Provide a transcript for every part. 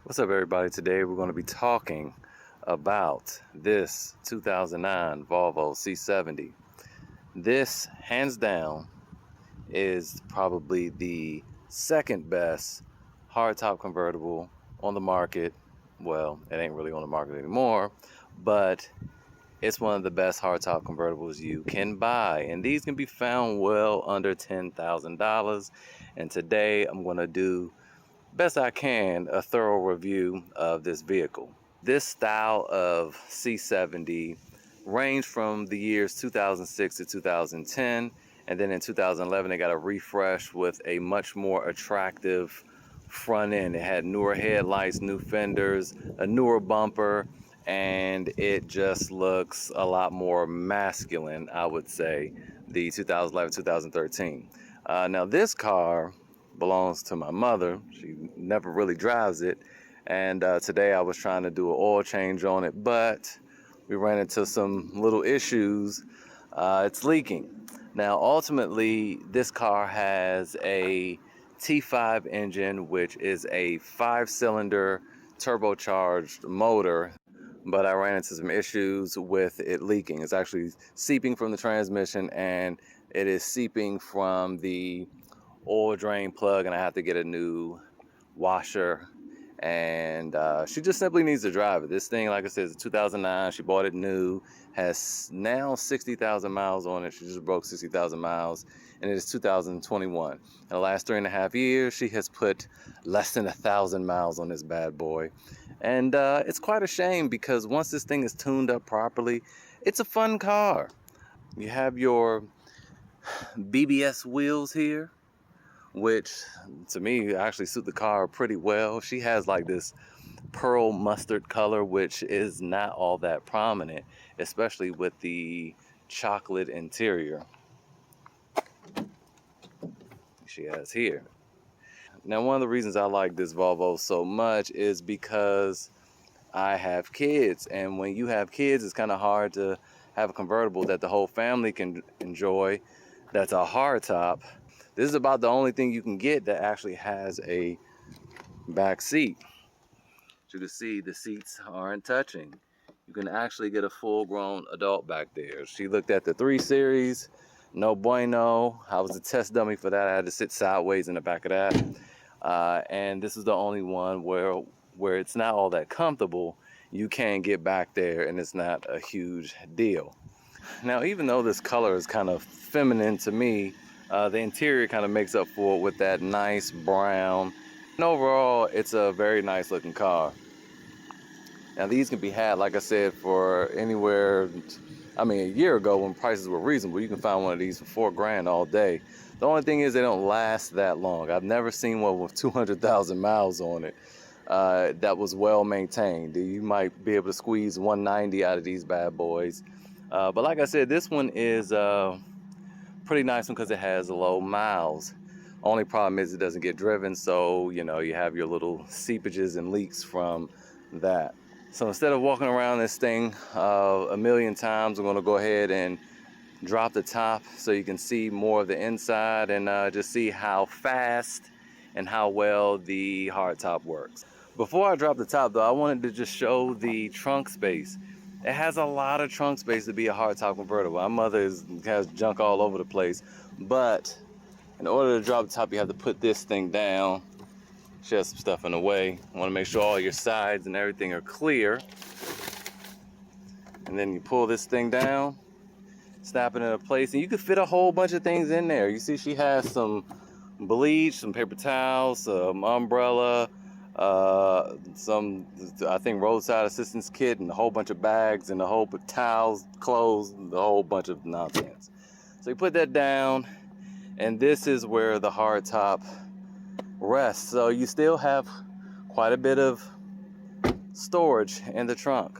What's up, everybody? Today we're going to be talking about this 2009 Volvo C70. This, hands down, is probably the second best hardtop convertible on the market. Well, it ain't really on the market anymore, but it's one of the best hardtop convertibles you can buy. And these can be found well under $10,000. And today I'm going to do best I can a thorough review of this vehicle. This style of C70 ranged from the years 2006 to 2010, and then in 2011 they got a refresh with a much more attractive front end. It had newer headlights, new fenders, a newer bumper, and it just looks a lot more masculine, I would say, the 2011-2013. Now this car belongs to my mother. She never really drives it, and today I was trying to do an oil change on it, but we ran into some little issues. It's leaking. Now ultimately this car has a T5 engine, which is a 5-cylinder turbocharged motor, but I ran into some issues with it leaking. It's actually seeping from the transmission, and it is seeping from the oil drain plug, and I have to get a new washer. And she just simply needs to drive it. This thing, like I said, is 2009. She bought it new, has now 60,000 miles on it. She just broke 60,000 miles, and it is 2021. In the last 3.5 years, she has put less than 1,000 miles on this bad boy. And it's quite a shame, because once this thing is tuned up properly, it's a fun car. You have your BBS wheels here, which to me actually suit the car pretty well. She has like this pearl mustard color, which is not all that prominent, especially with the chocolate interior she has here. Now, one of the reasons I like this Volvo so much is because I have kids, and when you have kids, it's kind of hard to have a convertible that the whole family can enjoy that's a hardtop. This is about the only thing you can get that actually has a back seat. As you can see, the seats aren't touching. You can actually get a full-grown adult back there. She looked at the 3 Series, no bueno. I was a test dummy for that. I had to sit sideways in the back of that. And this is the only one where it's not all that comfortable. You can get back there, and it's not a huge deal. Now, even though this color is kind of feminine to me, the interior kind of makes up for it with that nice brown. And overall, it's a very nice looking car. Now, these can be had, like I said, for anywhere. I mean, a year ago when prices were reasonable, you can find one of these for $4,000 all day. The only thing is they don't last that long. I've never seen one with 200,000 miles on it that was well maintained. You might be able to squeeze 190 out of these bad boys. But like I said, this one is pretty nice one because it has low miles. Only problem is it doesn't get driven, so you know you have your little seepages and leaks from that. So instead of walking around this thing a million times, I'm going to go ahead and drop the top so you can see more of the inside, and just see how fast and how well the hardtop works. Before I drop the top though, I wanted to just show the trunk space. It has a lot of trunk space to be a hardtop convertible. My mother has junk all over the place, but in order to drop the top, you have to put this thing down. She has some stuff in the way. You want to make sure all your sides and everything are clear. And then you pull this thing down, snap it into place, and you can fit a whole bunch of things in there. You see she has some bleach, some paper towels, some umbrella, some, I think, roadside assistance kit, and a whole bunch of bags, and a whole bunch of towels, clothes, a whole bunch of nonsense. So you put that down, and this is where the hardtop rests. So you still have quite a bit of storage in the trunk.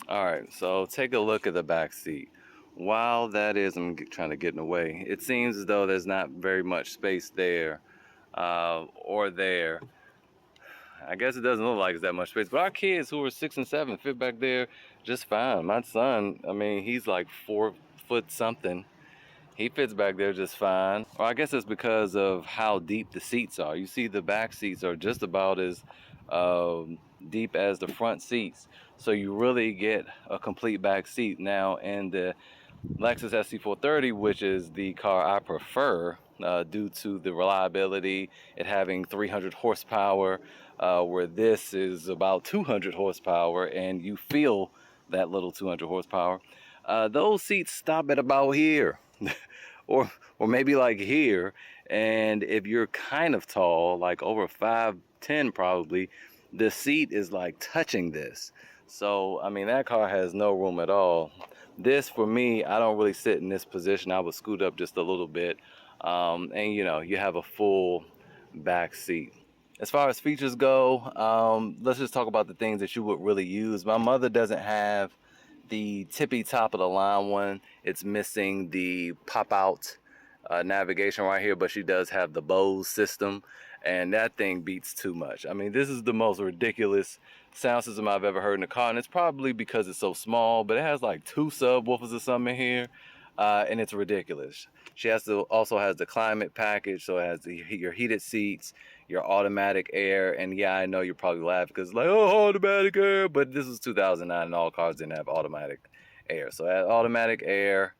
All right, so take a look at the back seat. While that is, trying to get in the way, it seems as though there's not very much space there or there. I guess it doesn't look like it's that much space, but our kids who are 6 and 7 fit back there just fine. My son, I mean, he's like 4 foot something. He fits back there just fine. Or I guess it's because of how deep the seats are. You see the back seats are just about as deep as the front seats. So you really get a complete back seat. Now in the Lexus SC430, which is the car I prefer due to the reliability, it having 300 horsepower, where this is about 200 horsepower, and you feel that little 200 horsepower. Those seats stop at about here, or maybe like here. And if you're kind of tall, like over 5'10" probably, the seat is like touching this. So I mean, that car has no room at all. This, for me, I don't really sit in this position. I would scoot up just a little bit, and you know, you have a full back seat. As far as features go, let's just talk about the things that you would really use. My mother doesn't have the tippy top of the line one. It's missing the pop out navigation right here, but she does have the Bose system, and that thing beats too much. I mean, this is the most ridiculous sound system I've ever heard in a car, and it's probably because it's so small, but it has like 2 subwoofers or something in here, and it's ridiculous. She also has the climate package, so it has your heated seats, your automatic air, and yeah, I know you're probably laughing because it's like, oh, automatic air, but this is 2009 and all cars didn't have automatic air. So it has automatic air.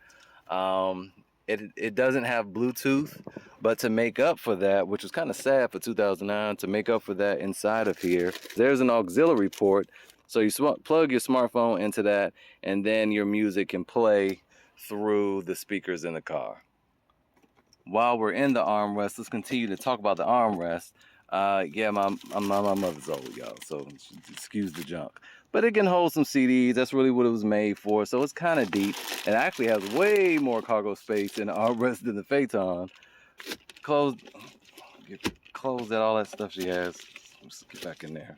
It doesn't have Bluetooth, but to make up for that, which was kind of sad for 2009, to make up for that, inside of here, there's an auxiliary port. So you plug your smartphone into that, and then your music can play through the speakers in the car. While we're in the armrest, let's continue to talk about the armrest. Yeah, my mother's old, y'all, so excuse the junk. But it can hold some CDs. That's really what it was made for. So it's kind of deep. It actually has way more cargo space in the armrest than the Phaeton. Close that, all that stuff she has. Let's get back in there.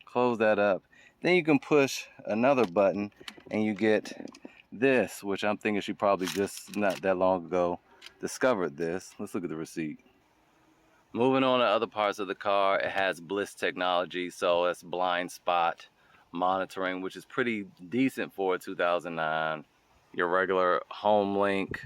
Close that up. Then you can push another button and you get this, which I'm thinking she probably just not that long ago discovered this. Let's look at the receipt. Moving on to other parts of the car, it has Bliss technology, so it's blind spot monitoring, which is pretty decent for a 2009. Your regular home link,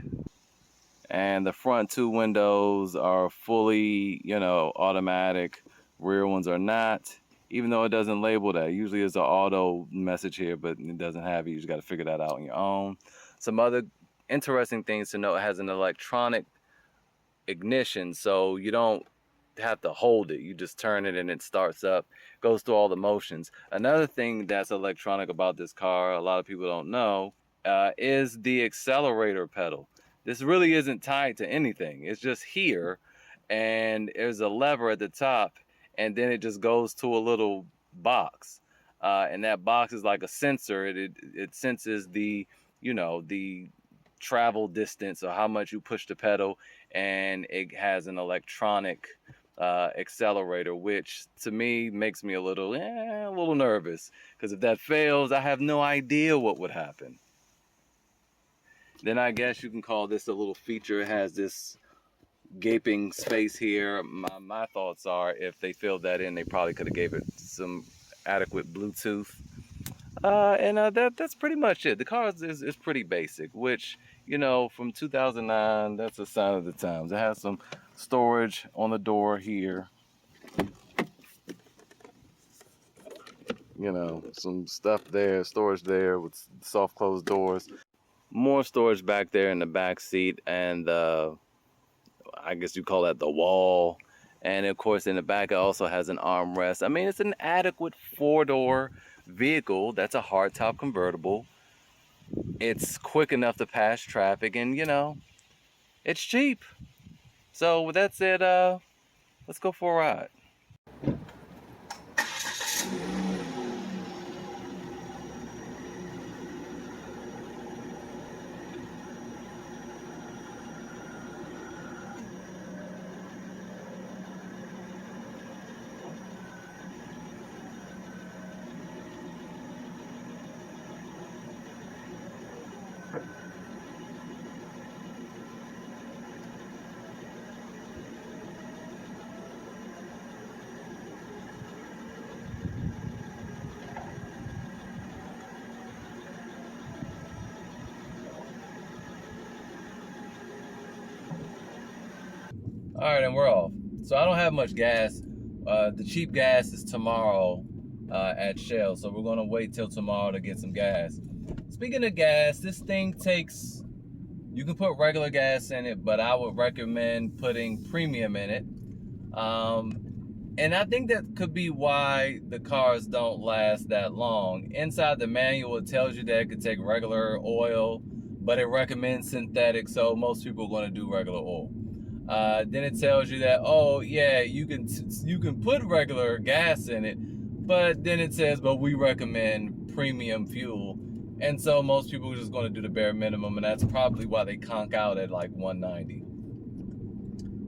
and the front 2 windows are fully, you know, automatic. Rear ones are not, even though it doesn't label that. Usually there's an auto message here, but it doesn't have it. You just got to figure that out on your own. Some other interesting things to note: it has an electronic ignition, so you don't have to hold it. You just turn it and it starts up, goes through all the motions. Another thing that's electronic about this car, a lot of people don't know, is the accelerator pedal. This really isn't tied to anything. It's just here, and there's a lever at the top, and then it just goes to a little box, and that box is like a sensor. It senses the, you know, the travel distance or how much you push the pedal, and it has an electronic accelerator, which to me makes me a little nervous, because if that fails, I have no idea what would happen. Then I guess you can call this a little feature. It has this gaping space here. My thoughts are, if they filled that in, they probably could have gave it some adequate Bluetooth. That's pretty much it. The car is pretty basic, which, you know, from 2009, that's a sign of the times. It has some storage on the door here. You know, some stuff there, storage there with soft closed doors. More storage back there in the back seat, and I guess you call that the wall. And of course, in the back, it also has an armrest. I mean, it's an adequate 4-door vehicle. That's a hardtop convertible. It's quick enough to pass traffic, and you know, it's cheap. So with that said, let's go for a ride. All right, and we're off. So I don't have much gas. The cheap gas is tomorrow at Shell, so we're gonna wait till tomorrow to get some gas. Speaking of gas, this thing takes, you can put regular gas in it, but I would recommend putting premium in it. And I think that could be why the cars don't last that long. Inside the manual, it tells you that it could take regular oil, but it recommends synthetic, so most people are going to do regular oil. Then it tells you that, oh yeah, you can put regular gas in it, but then it says, but we recommend premium fuel. And so most people are just going to do the bare minimum, and that's probably why they conk out at like 190.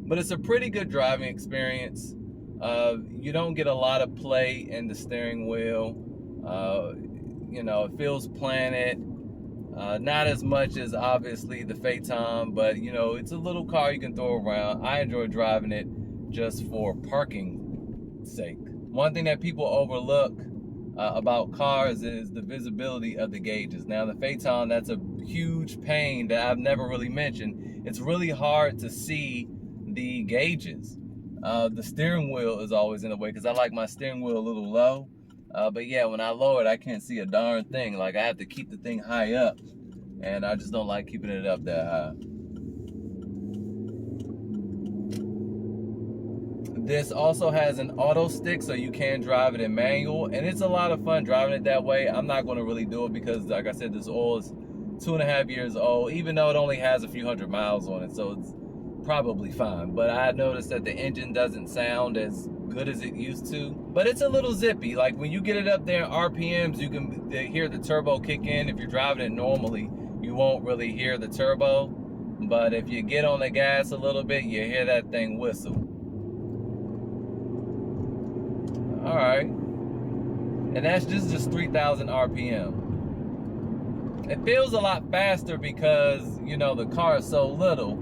But it's a pretty good driving experience. You don't get a lot of play in the steering wheel. You know, it feels planted. Not as much as obviously the Phaeton, but you know, it's a little car you can throw around. I enjoy driving it just for parking sake. One thing that people overlook about cars is the visibility of the gauges. Now the Phaeton, that's a huge pain that I've never really mentioned. It's really hard to see the gauges. The steering wheel is always in the way because I like my steering wheel a little low. But yeah, when I lower it, I can't see a darn thing. Like I have to keep the thing high up, and I just don't like keeping it up that high. This also has an auto stick, so you can drive it in manual, and it's a lot of fun driving it that way. I'm not going to really do it because, like I said, this oil is 2.5 years old, even though it only has a few hundred miles on it, so it's probably fine. But I noticed that the engine doesn't sound as good as it used to, but it's a little zippy. Like when you get it up there in RPMs, you can hear the turbo kick in. If you're driving it normally, you won't really hear the turbo, but if you get on the gas a little bit, you hear that thing whistle. All right, and that's just 3,000 RPM. It feels a lot faster because, you know, the car is so little.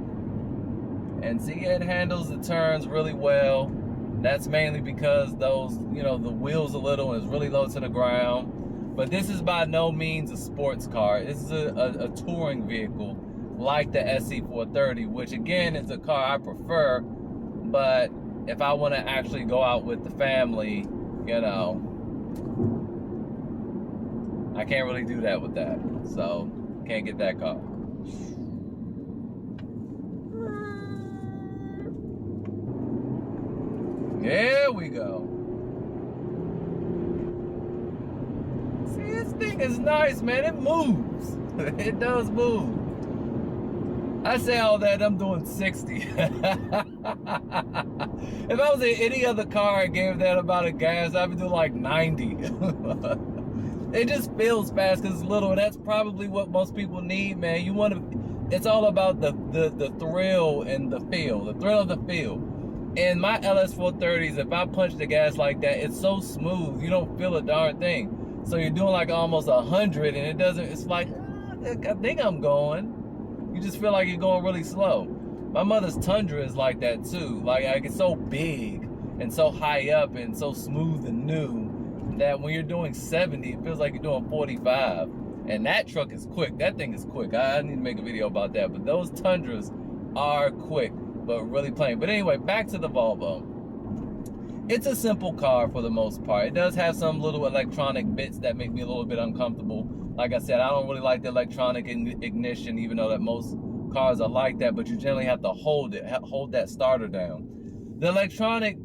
And see, it handles the turns really well. That's mainly because those, you know, the wheel's a little and it's really low to the ground. But this is by no means a sports car. This is a touring vehicle like the SC430, which again is a car I prefer. But if I want to actually go out with the family, you know, I can't really do that with that. So, can't get that car. There we go. See, this thing is nice, man. It moves. It does move. I say all that, I'm doing 60. If I was in any other car and gave that amount of gas, I'd be doing like 90. It just feels fast because it's little, and that's probably what most people need, man. You want to, it's all about the thrill and the feel, the thrill of the feel. In my LS430s, if I punch the gas like that, it's so smooth, you don't feel a darn thing. So you're doing like almost 100, and it doesn't, it's like, I think I'm going. You just feel like you're going really slow. My mother's Tundra is like that too. Like it's so big and so high up and so smooth and new that when you're doing 70, it feels like you're doing 45. And that truck is quick. That thing is quick. I need to make a video about that. But those Tundras are quick, but really plain. But anyway, back to the Volvo. It's a simple car for the most part. It does have some little electronic bits that make me a little bit uncomfortable. Like I said, I don't really like the electronic ignition, even though that most cars are like that, but you generally have to hold that starter down. The electronic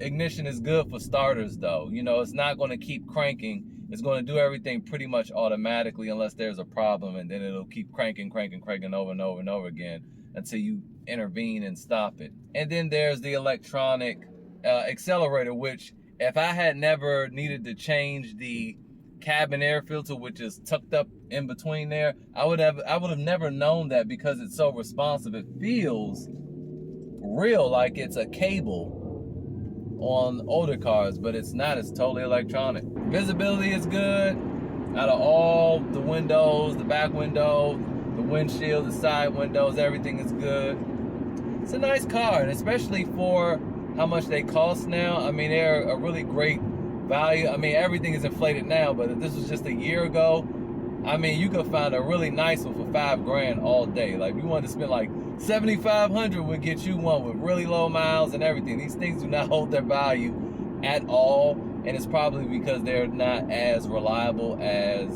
ignition is good for starters though. You know, it's not gonna keep cranking. It's gonna do everything pretty much automatically unless there's a problem, and then it'll keep cranking over and over and over again until you intervene and stop it. And then there's the electronic accelerator, which if I had never needed to change the cabin air filter, which is tucked up in between there, I would have never known that because it's so responsive. It feels real like it's a cable on older cars, but it's not. It's totally electronic. Visibility is good out of all the windows, the back window, the windshield, the side windows, everything is good. It's a nice car, and especially for how much they cost now. I mean, they're a really great value. I mean, everything is inflated now, but if this was just a year ago, I mean, you could find a really nice one for $5 grand all day. Like, if you wanted to spend like $7,500 would get you one with really low miles and everything. These things do not hold their value at all, and it's probably because they're not as reliable as,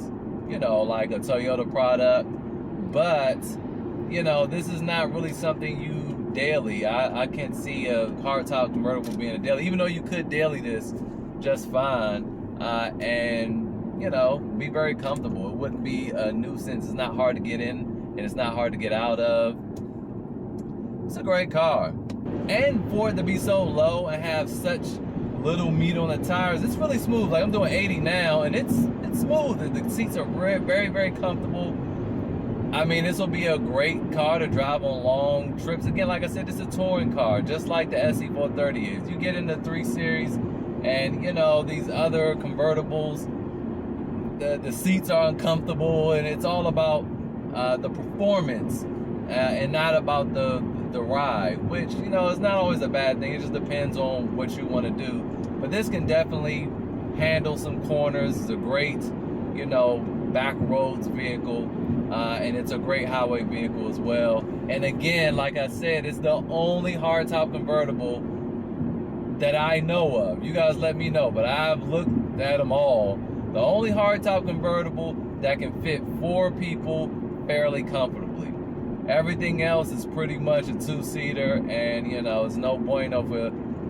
you know, like a Toyota product. But, you know, this is not really something you daily. I can't see a hardtop convertible being a daily, even though you could daily this just fine, and, you know, be very comfortable. It wouldn't be a nuisance. It's not hard to get in, and it's not hard to get out of. It's a great car. And for it to be so low and have such little meat on the tires, it's really smooth. Like, I'm doing 80 now, and it's smooth. The seats are very, very, very comfortable. I mean, this will be a great car to drive on long trips. Again, like I said, it's a touring car, just like the SE430 is. You get into 3 Series, and, you know, these other convertibles, the seats are uncomfortable, and it's all about the performance and not about the ride, which, you know, is not always a bad thing. It just depends on what you want to do. But this can definitely handle some corners. It's a great, you know, back roads vehicle, and it's a great highway vehicle as well. And again, like I said, it's the only hardtop convertible that I know of. You guys let me know, but I've looked at them all. The only hardtop convertible that can fit 4 people fairly comfortably. Everything else is pretty much a 2-seater, and, you know, it's no bueno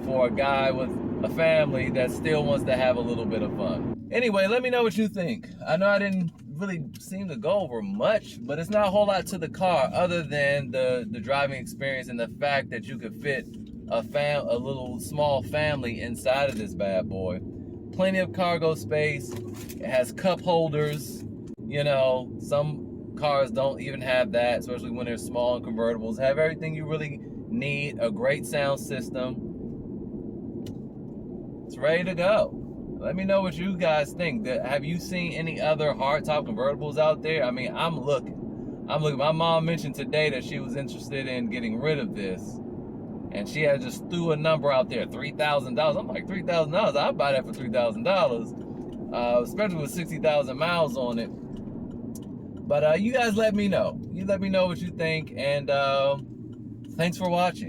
for a guy with a family that still wants to have a little bit of fun. Anyway, let me know what you think. I know I didn't really seem to go over much, but it's not a whole lot to the car other than the driving experience and the fact that you could fit a little small family inside of this bad boy. Plenty of cargo space. It has cup holders. You know, some cars don't even have that, especially when they're small and convertibles. Have everything you really need. A great sound system. It's ready to go. Let me know what you guys think. Have you seen any other hardtop convertibles out there? I mean, I'm looking. My mom mentioned today that she was interested in getting rid of this, and she had just threw a number out there, $3,000. I'm like, $3,000? I'd buy that for $3,000, especially with 60,000 miles on it. But you guys let me know. You let me know what you think, and thanks for watching.